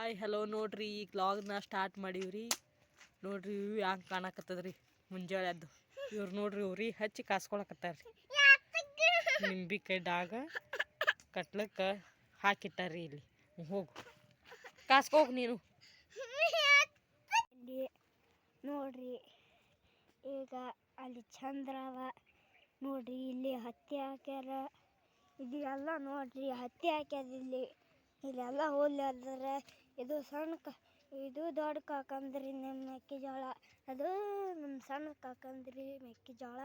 Hi hello ನೋಡ್ರಿ ಈಗ ವ್ಲಾಗ್ನ ಸ್ಟಾರ್ಟ್ ಮಾಡೀವ್ರಿ. ನೋಡ್ರಿ ಇವು ಹ್ಯಾಂಗೆ ಕಾಣಕತ್ತದ್ರಿ ಮುಂಜಾನೆ ಅದು. ಇವ್ರು ನೋಡ್ರಿ ಉರಿ ಹಚ್ಚಿ ಕಾಸ್ಕೊಳಕತ್ತಾರ್ರಿ. ನಿಂಬಿಕಾಯ್ದಾಗ ಕಟ್ಲಕ್ಕೆ ಹಾಕಿಟ್ಟಾರ್ರಿ. ಇಲ್ಲಿ ಹೋಗು ಕಾಸ್ಕೋಗಿ ನೀನು. ನೋಡ್ರಿ ಈಗ ಅಲ್ಲಿ ಚಂದ್ರವ ನೋಡ್ರಿ, ಇಲ್ಲಿ ಹತ್ತಿ ಹಾಕ್ಯಾರ. ಇದೆಲ್ಲ ನೋಡ್ರಿ ಹತ್ತಿ ಹಾಕ್ಯಾರ. ಇಲ್ಲೆಲ್ಲ ಹೋಲಿ ಅಲ್ದ್ರೆ ಇದು ಇದು ದೊಡ್ಡ ಕಾಕಂದ್ರಿ ನಮ್ಮ ಮೆಕ್ಕೆಜೋಳ, ಅದು ನಮ್ಮ ಸಣ್ಣ ಕಾಕಂದ್ರಿ ಮೆಕ್ಕೆಜೋಳ.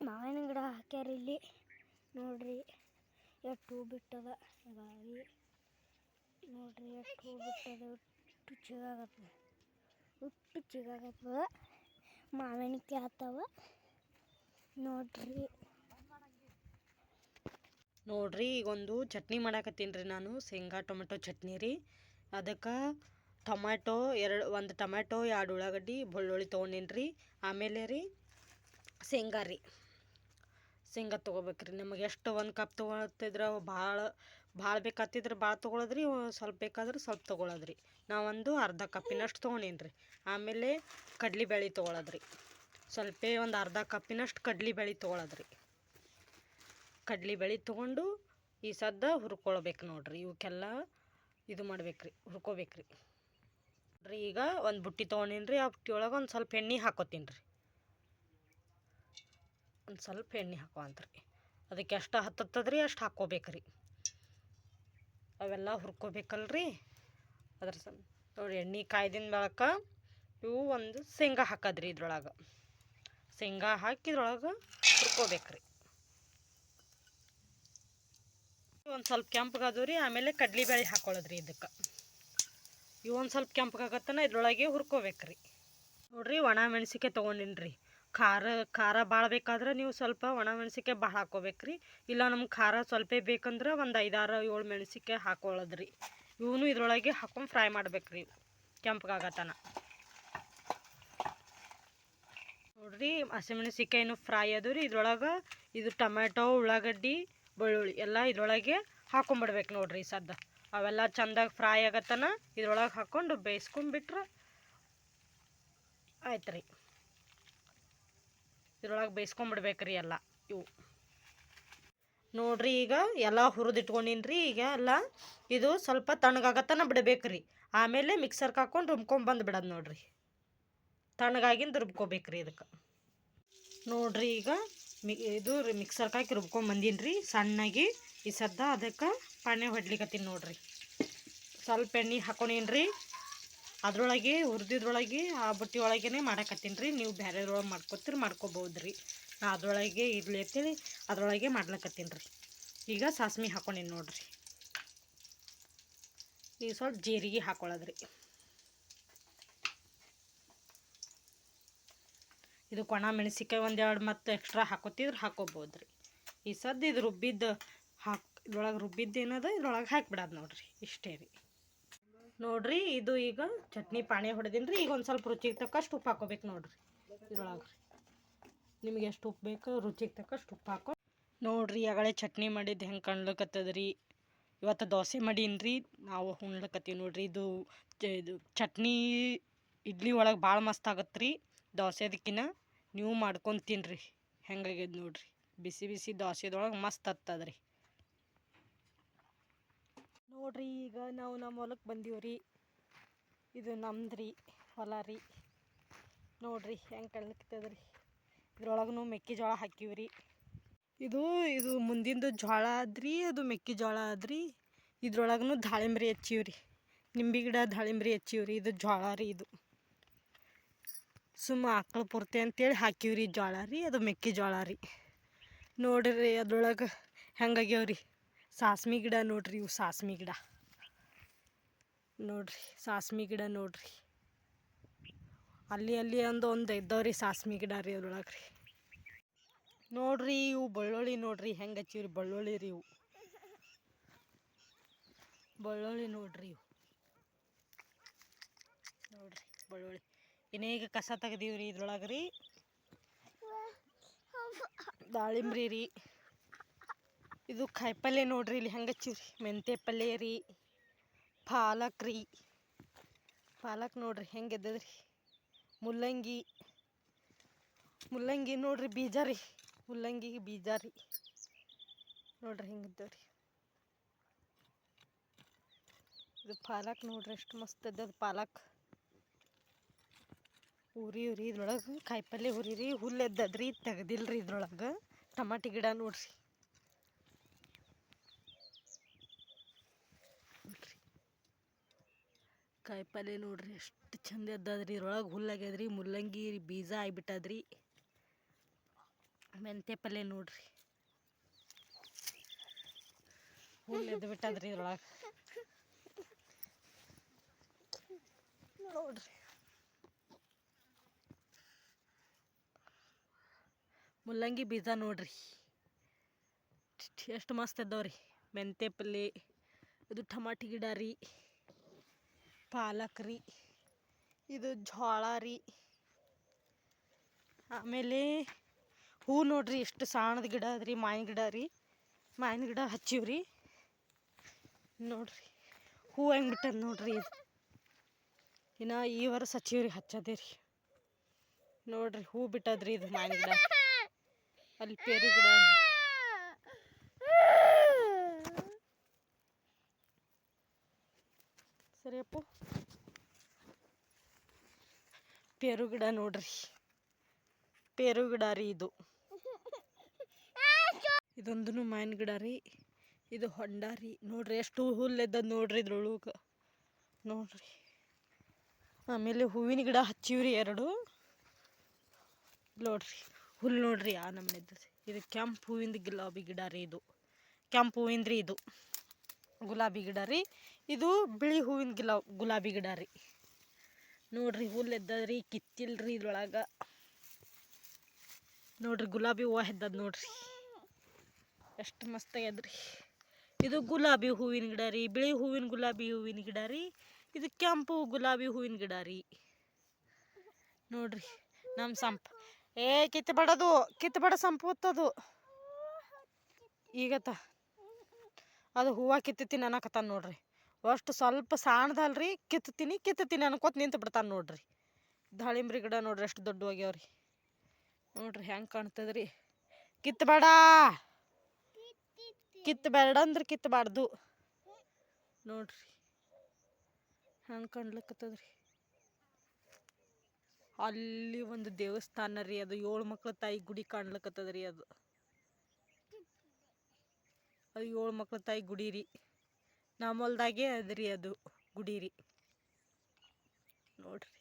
ಮಾವಿನ ಗಿಡ ಹಾಕ್ಯಾರ ಇಲ್ಲಿ ನೋಡ್ರಿ. ಎಷ್ಟು ಹೂ ಬಿಟ್ಟದ ಗಾಳಿ ನೋಡ್ರಿ, ಎಷ್ಟು ಹೂ ಬಿಟ್ಟದ. ಉಟ್ಟು ಚಿಗಾಗತ್ತದ ಮಾವಿನಕಾಯಿ ಆತವ ನೋಡ್ರಿ. ನೋಡ್ರಿ ಈಗೊಂದು ಚಟ್ನಿ ಮಾಡಾಕತ್ತೀನಿ ರೀ ನಾನು. ಶೇಂಗಾ ಟೊಮೆಟೊ ಚಟ್ನಿ ರೀ. ಅದಕ್ಕೆ ಒಂದು ಟೊಮೆಟೊ 2 ಉಳ್ಳಾಗಡ್ಡಿ ಬೆಳ್ಳುಳ್ಳಿ ತೊಗೊಂಡೀನಿ ರೀ. ಆಮೇಲೆ ರೀ ಶೇಂಗಾ ತೊಗೋಬೇಕ್ರಿ. ನಿಮಗೆ ಎಷ್ಟು 1 ಕಪ್ ತೊಗೊಳತ್ತಿದ್ರೆ ಭಾಳ ಬೇಕಾಗ್ತಿದ್ರೆ ಭಾಳ ತೊಗೊಳೋದ್ರಿ, ಸ್ವಲ್ಪ ಬೇಕಾದ್ರೆ ಸ್ವಲ್ಪ ತೊಗೊಳೋದ್ರಿ. ನಾವೊಂದು ಅರ್ಧ ಕಪ್ಪಿನಷ್ಟು ತೊಗೊಂಡೀನಿ ರೀ. ಆಮೇಲೆ ಕಡ್ಲೆಬೇಳೆ ತೊಗೊಳೋದ್ರಿ, ಸ್ವಲ್ಪ ಒಂದು ಅರ್ಧ ಕಪ್ಪಿನಷ್ಟು ಕಡ್ಲೆಬೇಳೆ ತೊಗೊಳೋದ್ರಿ. ಕಡ್ಲೆಬೇಳೆ ತೊಗೊಂಡು ಈ ಸದ್ದ ಹುರ್ಕೊಳ್ಬೇಕು ನೋಡ್ರಿ. ಇವಕ್ಕೆಲ್ಲ ಇದು ಮಾಡ್ಬೇಕ್ರಿ, ಹುರ್ಕೋಬೇಕ್ರಿ ನೋಡ್ರಿ. ಈಗ ಒಂದು ಬುಟ್ಟಿ ತೊಗೊಂಡೀನಿ ರೀ. ಆ ಬುಟ್ಟಿ ಒಳಗೆ ಒಂದು ಸ್ವಲ್ಪ ಎಣ್ಣೆ ಹಾಕೋತೀನಿ ರೀ. ಒಂದು ಸ್ವಲ್ಪ ಎಣ್ಣೆ ಹಾಕೋವಂತ್ರಿ. ಅದಕ್ಕೆ ಎಷ್ಟು ಹತ್ತತ್ತದ್ರಿ ಅಷ್ಟು ಹಾಕ್ಕೋಬೇಕ್ರಿ. ಅವೆಲ್ಲ ಹುರ್ಕೋಬೇಕಲ್ರಿ. ಅದ್ರ ನೋಡಿ ಎಣ್ಣೆ ಕಾಯ್ದಿನ ಬಳಕ ಇವು ಒಂದು ಶೇಂಗಾ ಹಾಕೋದ್ರಿ. ಇದ್ರೊಳಗೆ ಶೇಂಗಾ ಹಾಕಿ ಇದ್ರೊಳಗೆ ಹುರ್ಕೋಬೇಕ್ರಿ. ಒಂದು ಸ್ವಲ್ಪ ಕೆಂಪಗಾದವು ರೀ. ಆಮೇಲೆ ಕಡ್ಲೆಬೇಳೆ ಹಾಕೊಳ್ಳೋದ್ರಿ. ಇದಕ್ಕೆ ಇವು ಒಂದು ಸ್ವಲ್ಪ ಕೆಂಪಗಾಗತ್ತನ ಇದ್ರೊಳಗೆ ಹುರ್ಕೋಬೇಕ್ರಿ ನೋಡ್ರಿ. ಒಣ ಮೆಣಸಿನ್ಕಾಯಿ ತೊಗೊಂಡಿನಿ ರೀ. ಖಾರ ಭಾಳ ಬೇಕಾದ್ರೆ ನೀವು ಸ್ವಲ್ಪ ಒಣ ಮೆಣಸಿನ್ಕಾಯಿ ಭಾಳ ಹಾಕ್ಕೋಬೇಕ್ರಿ. ಇಲ್ಲ ನಮ್ಗೆ ಖಾರ ಸ್ವಲ್ಪ ಬೇಕಂದ್ರೆ ಒಂದು 5, 6, 7 ಮೆಣಸಿನ್ಕಾಯಿ ಹಾಕೊಳ್ಳೋದ್ರಿ. ಇವನು ಇದ್ರೊಳಗೆ ಹಾಕೊಂಡು ಫ್ರೈ ಮಾಡ್ಬೇಕ್ರಿ ಕೆಂಪಗಾಗತ್ತನ ನೋಡ್ರಿ. ಹಸಿಮೆಣಸಿನ್ಕಾಯಿನೂ ಫ್ರೈ ಅದು ರೀ. ಇದ್ರೊಳಗೆ ಇದು ಟೊಮೆಟೊ, ಉಳ್ಳಾಗಡ್ಡಿ, ಬೆಳ್ಳುಳ್ಳಿ ಎಲ್ಲ ಇದ್ರೊಳಗೆ ಹಾಕೊಂಬಿಡ್ಬೇಕು ನೋಡ್ರಿ. ಸದ್ದ ಅವೆಲ್ಲ ಚೆಂದಾಗಿ ಫ್ರೈ ಆಗತ್ತನ ಇದ್ರೊಳಗೆ ಹಾಕ್ಕೊಂಡು ಬೇಯಿಸ್ಕೊಂಡ್ಬಿಟ್ರೆ ಆಯ್ತು ರೀ. ಇದ್ರೊಳಗೆ ಬೇಯಿಸ್ಕೊಂಬಿಡ್ಬೇಕ್ರಿ ಎಲ್ಲ ಇವು ನೋಡ್ರಿ. ಈಗ ಎಲ್ಲ ಹುರಿದಿಟ್ಕೊಂಡೀನಿ ರೀ. ಈಗ ಎಲ್ಲ ಇದು ಸ್ವಲ್ಪ ತಣ್ಣಗಾಗತ್ತನ ಬಿಡಬೇಕ್ರಿ. ಆಮೇಲೆ ಮಿಕ್ಸರ್ಗೆ ಹಾಕ್ಕೊಂಡು ರುಬ್ಕೊಂಬಂದು ಬಿಡೋದು ನೋಡ್ರಿ. ತಣ್ಣಗಾಗಿಂದ ರುಬ್ಕೋಬೇಕ್ರಿ ಇದಕ್ಕೆ ನೋಡ್ರಿ. ಈಗ ಇದು ಮಿಕ್ಸರ್ಗೆ ಹಾಕಿ ರುಬ್ಕೊಂಬಂದೀನಿ ರೀ ಸಣ್ಣಗೆ. ಈ ಸದ್ದ ಅದಕ್ಕೆ ಪಾಣೆ ಹೊಡ್ಲಿಕತ್ತೀನಿ ನೋಡ್ರಿ. ಸ್ವಲ್ಪ ಎಣ್ಣೆ ಹಾಕೊಂಡೀನಿ ರೀ. ಅದ್ರೊಳಗೆ ಹುರಿದಿದ್ರೊಳಗೆ ಆ ಬುಟ್ಟಿ ಒಳಗೇ ಮಾಡಾಕತ್ತೀನಿ ರೀ. ನೀವು ಬೇರೆದ್ರೊಳಗೆ ಮಾಡ್ಕೋಬೋದು ರೀ. ನಾ ಅದ್ರೊಳಗೆ ಇರಲಿ ಅಂತೇಳಿ ಅದ್ರೊಳಗೆ ಮಾಡ್ಲಕತ್ತೀನಿ ರೀ. ಈಗ ಸಾಸ್ಮಿ ಹಾಕೊಂಡೀನಿ ನೋಡ್ರಿ. ಈಗ ಸ್ವಲ್ಪ ಜೀರಿಗೆ ಹಾಕೊಳ್ಳೋದ್ರಿ. ಇದು ಒಣ ಮೆಣಸಿನ್ಕಾಯಿ 1-2 ಮತ್ತು ಎಕ್ಸ್ಟ್ರಾ ಹಾಕೋತಿದ್ರೆ ಹಾಕೋಬೋದು ರೀ. ಈ ಸದ್ದು ಇದು ಇದ್ರೊಳಗೆ ರುಬ್ಬಿದ್ದು ಏನದ ಇದ್ರೊಳಗೆ ಹಾಕಿಬಿಡೋದು ನೋಡ್ರಿ. ಇಷ್ಟೇ ರೀ ನೋಡ್ರಿ. ಇದು ಈಗ ಚಟ್ನಿ ಪಾಣೆ ಹೊಡೆದೀನಿ ರೀ. ಈಗ ಒಂದು ಸ್ವಲ್ಪ ರುಚಿಗೆ ತಕ್ಕಷ್ಟು ಉಪ್ಪು ಹಾಕೋಬೇಕು ನೋಡ್ರಿ. ಇದ್ರೊಳಗೆ ನಿಮಗೆ ಎಷ್ಟು ಉಪ್ಪು ಬೇಕು ರುಚಿಗೆ ತಕ್ಕಷ್ಟು ಉಪ್ಪು ಹಾಕೋ ನೋಡ್ರಿ. ಆಗಳೇ ಚಟ್ನಿ ಮಾಡಿದ್ದು ಹೆಂಗೆ ಕಾಣ್ಲಿಕತ್ತದ ರೀ. ಇವತ್ತು ದೋಸೆ ಮಾಡೀನಿ ರೀ. ನಾವು ಉಣ್ಲಕತ್ತೀವಿ ನೋಡ್ರಿ. ಇದು ಚಟ್ನಿ ಇಡ್ಲಿ ಒಳಗೆ ಭಾಳ ಮಸ್ತ್ ಆಗತ್ತೆ ರೀ ದೋಸೆದಕ್ಕಿನ್ನ. ನೀವು ಮಾಡ್ಕೊಂಡು ತಿನ್ನಿರಿ. ಹೆಂಗಾಗ್ಯದ ನೋಡ್ರಿ. ಬಿಸಿ ಬಿಸಿ ದೋಸೆದೊಳಗೆ ಮಸ್ತ್ ಹತ್ತದ ರೀ ನೋಡ್ರಿ. ಈಗ ನಾವು ನಮ್ಮ ಹೊಲಕ್ಕೆ ಬಂದೀವ್ರಿ. ಇದು ನಮ್ದು ರೀ ಹೊಲ ರೀ. ನೋಡ್ರಿ ಹೆಂಗೆ ಕಾಣ್ಲಿಕತ್ತದ ರೀ. ಇದ್ರೊಳಗೂ ಮೆಕ್ಕೆಜೋಳ ಹಾಕಿವ್ರಿ. ಇದು ಮುಂದಿಂದು ಜೋಳ ಆದ್ರಿ. ಅದು ಮೆಕ್ಕೆಜೋಳ ಆದ್ರಿ. ಇದ್ರೊಳಗೂ ದಾಳಿಂಬ್ರಿ ಹಚ್ಚಿವ್ರಿ. ನಿಂಬೆ ಗಿಡ ದಾಳಿಂಬ್ರಿ ಹಚ್ಚಿವ್ರಿ. ಇದು ಜೋಳ ರೀ. ಇದು ಸುಮ್ಮ ಆಕಳು ಪೂರ್ತಿ ಅಂತೇಳಿ ಹಾಕಿವ್ರಿ ಜೋಳ ರೀ. ಅದು ಮೆಕ್ಕೆಜೋಳ ರೀ. ನೋಡ್ರಿ ಅದ್ರೊಳಗೆ ಹೆಂಗಾಗ್ಯಾವ್ರಿ ಸಾಸ್ಮಿ ಗಿಡ ನೋಡ್ರಿ. ಇವು ಸಾಸ್ಮಿ ಗಿಡ ನೋಡ್ರಿ. ಸಾಸ್ಮಿ ಗಿಡ ನೋಡ್ರಿ. ಅಲ್ಲಿ ಒಂದು ಇದ್ದವ್ರಿ ಸಾಸ್ಮಿ ಗಿಡ ರೀ ಅದ್ರೊಳಗೆ ರೀ. ನೋಡ್ರಿ ಇವು ಬೆಳ್ಳುಳ್ಳಿ ನೋಡ್ರಿ ಹೆಂಗೆ ಹಚ್ಚಿವ್ರಿ. ಬೆಳ್ಳುಳ್ಳಿ ರೀ ಇವು ಬೆಳ್ಳುಳ್ಳಿ ನೋಡ್ರಿ. ಇವು ನೋಡ್ರಿ ಬೆಳ್ಳುಳ್ಳಿ. ಇನ್ನೀಗ ಕಸ ತೆಗ್ದೀವ್ರಿ ಇದ್ರೊಳಗೆ ರೀ. ದಾಳಿಂಬ್ರಿ ರೀ. ಇದು ಕಾಯಿಪಲ್ಯ ನೋಡ್ರಿ ಇಲ್ಲಿ ಹೆಂಗೆ ಹಚ್ಚಿವ್ರಿ. ಮೆಂತ್ಯ ಪಲ್ಯ ರೀ, ಪಾಲಕ್ ರೀ. ಪಾಲಕ್ ನೋಡ್ರಿ ಹೆಂಗೆ ಎದ್ದದ್ರಿ. ಮುಲ್ಲಂಗಿ ನೋಡ್ರಿ ಬೀಜ ರೀ. ಮುಲ್ಲಂಗಿಗೆ ಬೀಜ ರೀ ನೋಡ್ರಿ ಹೆಂಗಿದ್ದವ್ರಿ. ಇದು ಪಾಲಕ್ ನೋಡ್ರಿ ಎಷ್ಟು ಮಸ್ತ್ ಇದ್ದದ ಪಾಲಕ್. ಉರಿ ಇದ್ರೊಳಗೆ ಕಾಯಿಪಲ್ಲೆ ಹುರಿರಿ. ಹುಲ್ಲು ಎದ್ದದ್ರಿ ತೆಗ್ದಿಲ್ರಿ ಇದ್ರೊಳಗೆ. ಟಮಾಟಿ ಗಿಡ ನೋಡ್ರಿ. ಕಾಯಿಪಲ್ಲೆ ನೋಡ್ರಿ ಎಷ್ಟು ಚಂದ ಎದ್ದದ್ರಿ. ಇದ್ರೊಳಗೆ ಹುಲ್ಲಾಗ್ಯದ್ರಿ. ಮುಲ್ಲಂಗಿ ಬೀಜ ಆಗಿಬಿಟ್ಟದ್ರಿ. ಮೆಂತ್ಯ ಪಲ್ಲೆ ನೋಡ್ರಿ ಹುಲ್ಲು ಎದ್ದು ಬಿಟ್ಟದ್ರಿ ಇದ್ರೊಳಗೆ ನೋಡ್ರಿ. ಮುಲ್ಲಂಗಿ ಬೀಜ ನೋಡ್ರಿ ಎಷ್ಟು ಮಸ್ತ್ ಇದ್ದಾವ್ರಿ. ಮೆಂತ್ಯ ಪಲ್ಲೆ. ಇದು ಟಮಾಟಿ ಗಿಡ ರೀ. ಪಾಲಕ್ ರೀ. ಇದು ಜೋಳ ರೀ. ಆಮೇಲೆ ಹೂ ನೋಡ್ರಿ ಎಷ್ಟು ಸಾಣದ ಗಿಡ ಅದ್ರಿ. ಮಾವಿನ ಗಿಡ ರೀ. ಮಾವಿನ ಗಿಡ ಹಚ್ಚಿವ್ರಿ ನೋಡ್ರಿ. ಹೂ ಹೆಂಗೆ ಬಿಟ್ಟದ ನೋಡ್ರಿ. ಇದು ಇನ್ನು ಈ ವರ್ಷ ಹಚ್ಚಿವ್ರಿ. ಹಚ್ಚದೇ ರೀ ನೋಡ್ರಿ. ಹೂ ಬಿಟ್ಟದ್ರಿ ಇದು ಮಾವಿನ ಗಿಡ. ಅಲ್ಲಿ ಪೇರು ಗಿಡ ಸರಿಯಪ್ಪ. ಪೇರು ಗಿಡ ನೋಡ್ರಿ. ಪೇರು ಗಿಡ ರೀ ಇದು. ಇದೊಂದು ಮಾವಿನ ಗಿಡ ರೀ. ಇದು ಹೊಂಡ ರೀ ನೋಡ್ರಿ. ಎಷ್ಟು ಹುಲ್ಲು ಎದ್ದದ ನೋಡ್ರಿ ಇದ್ರೊಳಗೆ ನೋಡ್ರಿ. ಆಮೇಲೆ ಹೂವಿನ ಗಿಡ ಹಚ್ಚಿವ್ರಿ 2 ನೋಡ್ರಿ. ಹುಲ್ಲು ನೋಡ್ರಿ ಆ ನಮ್ನೆ ಇದ್ದದ. ಇದು ಕೆಂಪು ಹೂವಿಂದ ಗುಲಾಬಿ ಗಿಡ ರೀ. ಇದು ಕೆಂಪು ಹೂವಿಂದ ರೀ. ಇದು ಗುಲಾಬಿ ಗಿಡ ರೀ. ಇದು ಬಿಳಿ ಹೂವಿನ ಗುಲಾಬಿ ಗಿಡ ರೀ ನೋಡ್ರಿ. ಹುಲ್ಲು ಎದ್ದದ್ರಿ. ಕಿತ್ತಿಲ್ರಿ ಇದ್ರೊಳಗೆ ನೋಡ್ರಿ. ಗುಲಾಬಿ ಹೂವು ಎದ್ದದ ನೋಡ್ರಿ ಎಷ್ಟು ಮಸ್ತ್ ಆಗ್ಯದ್ರಿ. ಇದು ಗುಲಾಬಿ ಹೂವಿನ ಗಿಡ ರೀ. ಬಿಳಿ ಗುಲಾಬಿ ಹೂವಿನ ಗಿಡ ರೀ. ಇದು ಕೆಂಪು ಗುಲಾಬಿ ಹೂವಿನ ಗಿಡ ರೀ ನೋಡ್ರಿ. ನಮ್ಮ ಸಂಪ ಕಿತ್ತಬೇಡ ಸಂಪು ಹೊತ್ತದು ಈಗತ್ತ. ಅದು ಹೂವು ಕಿತ್ತತೀನಿ ಅನ್ನಕತ್ತಾನ ನೋಡ್ರಿ. ಅಷ್ಟು ಸ್ವಲ್ಪ ಸಾಣದಲ್ರಿ. ಕಿತ್ತತೀನಿ ಅನ್ಕೋತ ನಿಂತು ಬಿಡ್ತಾನೆ ನೋಡ್ರಿ. ದಾಳಿಂಬ್ರಿ ಗಿಡ ನೋಡ್ರಿ ಎಷ್ಟು ದೊಡ್ಡ ಆಗ್ಯಾವ್ರಿ ನೋಡ್ರಿ ಹೆಂಗೆ ಕಾಣ್ತದ್ರಿ. ಕಿತ್ತಬೇಡ ಅಂದ್ರೆ ಕಿತ್ತಬಾರ್ದು ನೋಡ್ರಿ ಹೆಂಗೆ ಕಾಣ್ಲಕ್ಕತ್ತದ್ರಿ. ಅಲ್ಲಿ ಒಂದು ದೇವಸ್ಥಾನ ರೀ. ಅದು 7 ಮಕ್ಳ ತಾಯಿ ಗುಡಿ ಕಾಣ್ಲಕ್ಕತ್ತದ್ರಿ. ಅದು 7 ಮಕ್ಳ ತಾಯಿ ಗುಡಿ ರೀ. ನಮ್ಮಲ್ದಾಗೆ ಅದ್ರಿ ಅದು ಗುಡಿ ರೀ ನೋಡ್ರಿ.